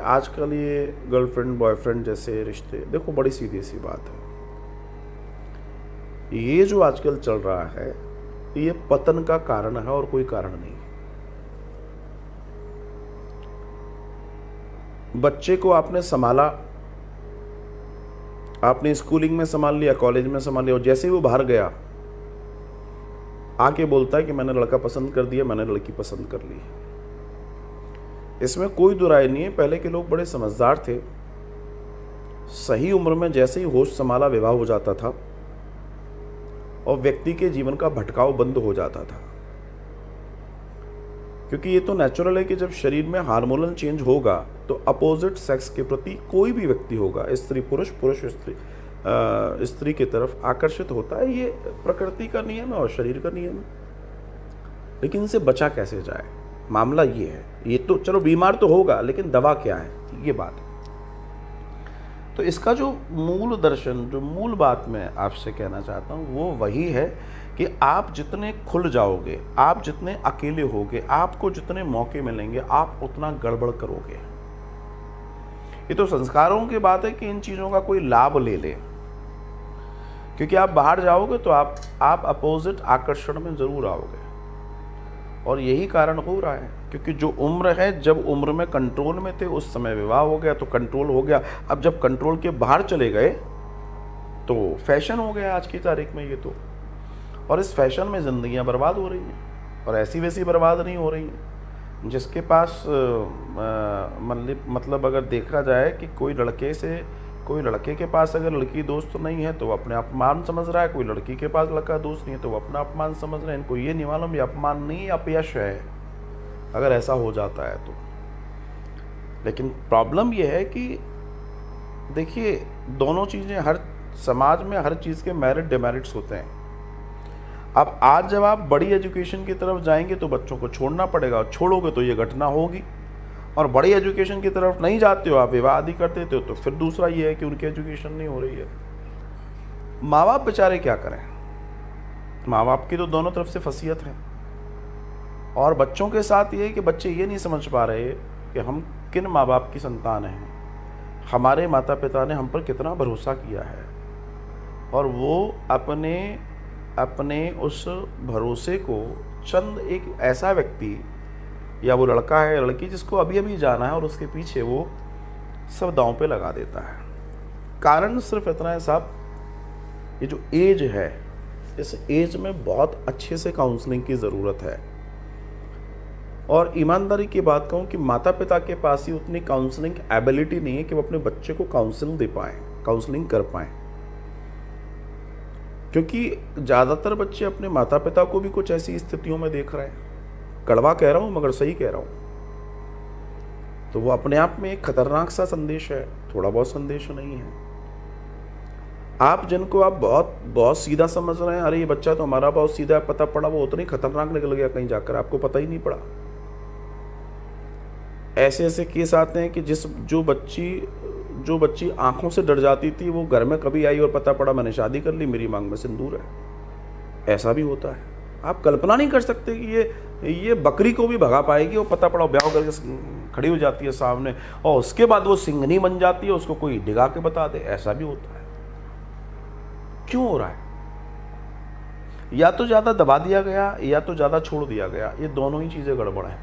आजकल ये girlfriend boyfriend जैसे रिश्ते, देखो बड़ी सीधी सी बात है, ये जो आजकल चल रहा है ये पतन का कारण है और कोई कारण नहीं। बच्चे को आपने संभाला, आपने स्कूलिंग में संभाल लिया, कॉलेज में संभाल लिया, और जैसे ही वो बाहर गया आके बोलता है कि मैंने लड़का पसंद कर दिया, मैंने लड़की पसंद कर ली। इसमें कोई दो राय नहीं है। पहले के लोग बड़े समझदार थे, सही उम्र में जैसे ही होश संभाला विवाह हो जाता था और व्यक्ति के जीवन का भटकाव बंद हो जाता था। क्योंकि ये तो नेचुरल है कि जब शरीर में हार्मोनल चेंज होगा तो अपोजिट सेक्स के प्रति कोई भी व्यक्ति होगा, स्त्री पुरुष, पुरुष स्त्री, स्त्री की तरफ आकर्षित होता है। ये प्रकृति का नियम है और शरीर का नियम है। लेकिन इनसे बचा कैसे जाए, मामला ये है। ये तो चलो बीमार तो होगा, लेकिन दवा क्या है, ये बात है। तो इसका जो मूल दर्शन, जो मूल बात मैं आपसे कहना चाहता हूँ वो वही है कि आप जितने खुल जाओगे, आप जितने अकेले होगे, आपको जितने मौके मिलेंगे, आप उतना गड़बड़ करोगे। ये तो संस्कारों की बात है कि इन चीज़ों का कोई लाभ ले ले, क्योंकि आप बाहर जाओगे तो आप अपोजिट आकर्षण में जरूर आओगे। और यही कारण हो रहा है, क्योंकि जो उम्र है, जब उम्र में कंट्रोल में थे उस समय विवाह हो गया तो कंट्रोल हो गया। अब जब कंट्रोल के बाहर चले गए तो फैशन हो गया आज की तारीख में ये तो। और इस फैशन में ज़िंदगियां बर्बाद हो रही हैं, और ऐसी वैसी बर्बाद नहीं हो रही हैं। जिसके पास मतलब अगर देखा जाए कि कोई लड़के के पास अगर लड़की दोस्त नहीं है तो वो अपने अपमान समझ रहा है, कोई लड़की के पास लड़का दोस्त नहीं है तो वो अपना अपमान समझ रहे हैं। इनको ये नहीं मालूम ये अपमान नहीं, अपयश है अगर ऐसा हो जाता है तो। लेकिन प्रॉब्लम ये है कि देखिए, दोनों चीज़ें, हर समाज में हर चीज़ के मेरिट डिमेरिट्स होते हैं। अब आज जब आप बड़ी एजुकेशन की तरफ जाएंगे तो बच्चों को छोड़ना पड़ेगा, छोड़ोगे तो ये घटना होगी। और बड़ी एजुकेशन की तरफ नहीं जाते हो, आप विवाह आदि कर देते हो, तो फिर दूसरा ये है कि उनकी एजुकेशन नहीं हो रही है। माँ बाप बेचारे क्या करें, माँ बाप की तो दोनों तरफ से फसीयत है। और बच्चों के साथ ये है कि बच्चे ये नहीं समझ पा रहे कि हम किन माँ बाप की संतान हैं, हमारे माता पिता ने हम पर कितना भरोसा किया है, और वो अपने उस भरोसे को चंद एक ऐसा व्यक्ति, या वो लड़का है या लड़की जिसको अभी अभी जाना है, और उसके पीछे वो सब दांव पे लगा देता है। कारण सिर्फ इतना है साहब, ये जो एज है, इस एज में बहुत अच्छे से काउंसलिंग की ज़रूरत है। और ईमानदारी की बात कहूँ कि माता पिता के पास ही उतनी काउंसलिंग एबिलिटी नहीं है कि वो अपने बच्चे को काउंसलिंग दे पाएँ, काउंसलिंग कर पाएँ। क्योंकि ज़्यादातर बच्चे अपने माता पिता को भी कुछ ऐसी स्थितियों में देख रहे हैं। कड़वा कह रहा हूँ मगर सही कह रहा हूँ। तो वो अपने आप में एक खतरनाक सा संदेश है, थोड़ा बहुत संदेश नहीं है। आप जिनको आप बहुत सीधा समझ रहे हैं, अरे ये बच्चा तो हमारा बहुत सीधा है, पता पड़ा वो उतना ही खतरनाक निकल गया कहीं जाकर, आपको पता ही नहीं पड़ा। ऐसे ऐसे केस आते हैं कि जो बच्ची आंखों से डर जाती थी, वो घर में कभी आई और पता पड़ा मैंने शादी कर ली, मेरी मांग में सिंदूर है। ऐसा भी होता है। आप कल्पना नहीं कर सकते कि ये बकरी को भी भगा पाएगी। वो पता पड़ा ब्याह करके खड़ी हो जाती है सामने, और उसके बाद वो सिंघनी बन जाती है, उसको कोई डिगा के बता दे। ऐसा भी होता है। क्यों हो रहा है? या तो ज़्यादा दबा दिया गया या तो ज़्यादा छोड़ दिया गया, ये दोनों ही चीज़ें गड़बड़ हैं।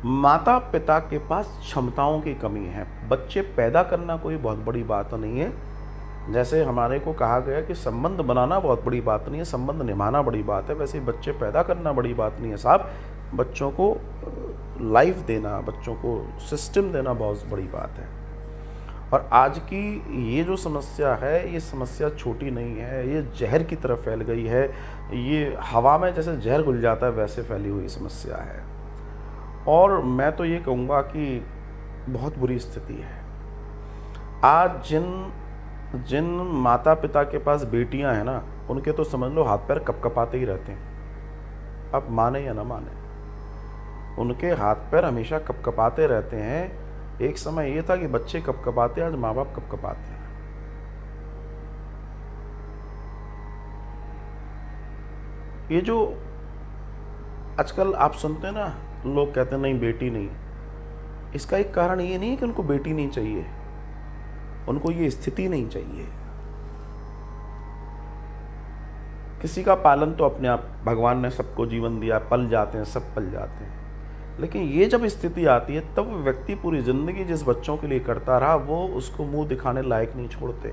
माता पिता के पास क्षमताओं की कमी है। बच्चे पैदा करना कोई बहुत बड़ी बात नहीं है। जैसे हमारे को कहा गया कि संबंध बनाना बहुत बड़ी बात नहीं है, संबंध निभाना बड़ी बात है, वैसे बच्चे पैदा करना बड़ी बात नहीं है साहब। बच्चों को लाइफ देना, बच्चों को सिस्टम देना बहुत बड़ी बात है। और आज की ये जो समस्या है, ये समस्या छोटी नहीं है, ये जहर की तरफ फैल गई है। ये हवा में जैसे जहर घुल जाता है वैसे फैली हुई समस्या है। और मैं तो ये कहूँगा कि बहुत बुरी स्थिति है। आज जिन माता पिता के पास बेटियां हैं ना, उनके तो समझ लो हाथ पैर कपकपाते ही रहते हैं। अब माने या ना माने, उनके हाथ पैर हमेशा कपकपाते रहते हैं। एक समय ये था कि बच्चे कपकपाते, आज माँ बाप कपकपाते हैं। ये जो आजकल आप सुनते हैं ना, लोग कहते हैं नहीं बेटी नहीं, इसका एक कारण ये नहीं है कि उनको बेटी नहीं चाहिए, उनको ये स्थिति नहीं चाहिए। किसी का पालन तो अपने आप भगवान ने सबको जीवन दिया, पल जाते हैं, सब पल जाते हैं, लेकिन ये जब स्थिति आती है तब व्यक्ति पूरी जिंदगी जिस बच्चों के लिए करता रहा वो उसको मुंह दिखाने लायक नहीं छोड़ते।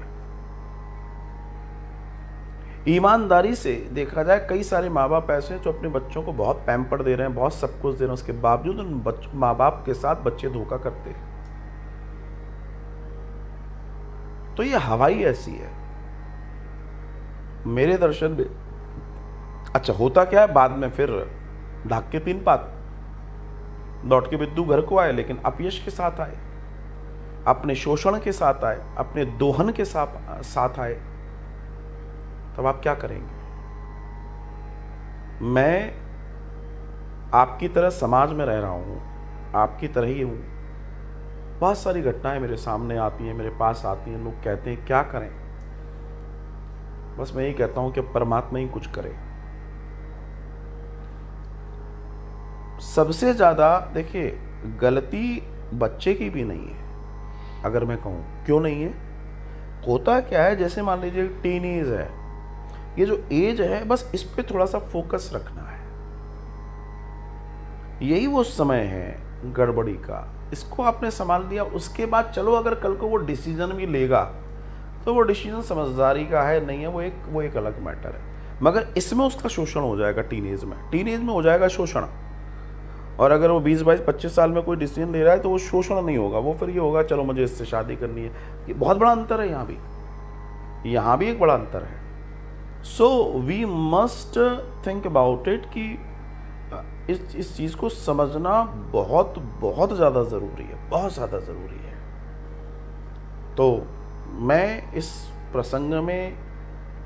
ईमानदारी से देखा जाए, कई सारे माँ बाप ऐसे हैं जो अपने बच्चों को बहुत पैम्पर दे रहे हैं, बहुत सब कुछ दे रहे हैं, उसके बावजूद उन माँ बाप के साथ बच्चे धोखा करते हैं। तो ये हवाई ऐसी है। मेरे दर्शन में अच्छा होता क्या है, बाद में फिर ढाक के 3 पात लौट के विद्दू घर को आए, लेकिन अपयश के साथ आए, अपने शोषण के साथ आए, अपने दोहन के साथ आए। तब आप क्या करेंगे? मैं आपकी तरह समाज में रह रहा हूं, आपकी तरह ही हूं। बहुत सारी घटनाएं मेरे सामने आती हैं, मेरे पास आती हैं, लोग कहते हैं क्या करें। बस मैं यही कहता हूं कि परमात्मा ही कुछ करे। सबसे ज्यादा देखिए गलती बच्चे की भी नहीं है, अगर मैं कहूं क्यों नहीं है। होता क्या है, जैसे मान लीजिए टीन एज है, ये जो एज है बस इस पे थोड़ा सा फोकस रखना है। यही वो समय है गड़बड़ी का, इसको आपने संभाल लिया, उसके बाद चलो अगर कल को वो डिसीजन भी लेगा तो वो डिसीजन समझदारी का है नहीं है, वो एक अलग मैटर है। मगर इसमें उसका शोषण हो जाएगा, टीनेज में हो जाएगा शोषण। और अगर वो 20, 22, 25 साल में कोई डिसीजन ले रहा है तो वो शोषण नहीं होगा, वो फिर ये होगा चलो मुझे इससे शादी करनी है। ये बहुत बड़ा अंतर है, यहाँ भी एक बड़ा अंतर है। So we must think about it कि इस चीज़ को समझना बहुत बहुत ज़्यादा ज़रूरी है, बहुत ज़्यादा ज़रूरी है। तो मैं इस प्रसंग में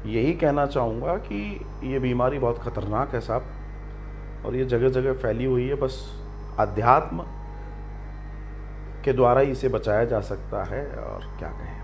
यही कहना चाहूँगा कि ये बीमारी बहुत ख़तरनाक है साहब, और ये जगह जगह फैली हुई है। बस अध्यात्म के द्वारा ही इसे बचाया जा सकता है, और क्या कहें।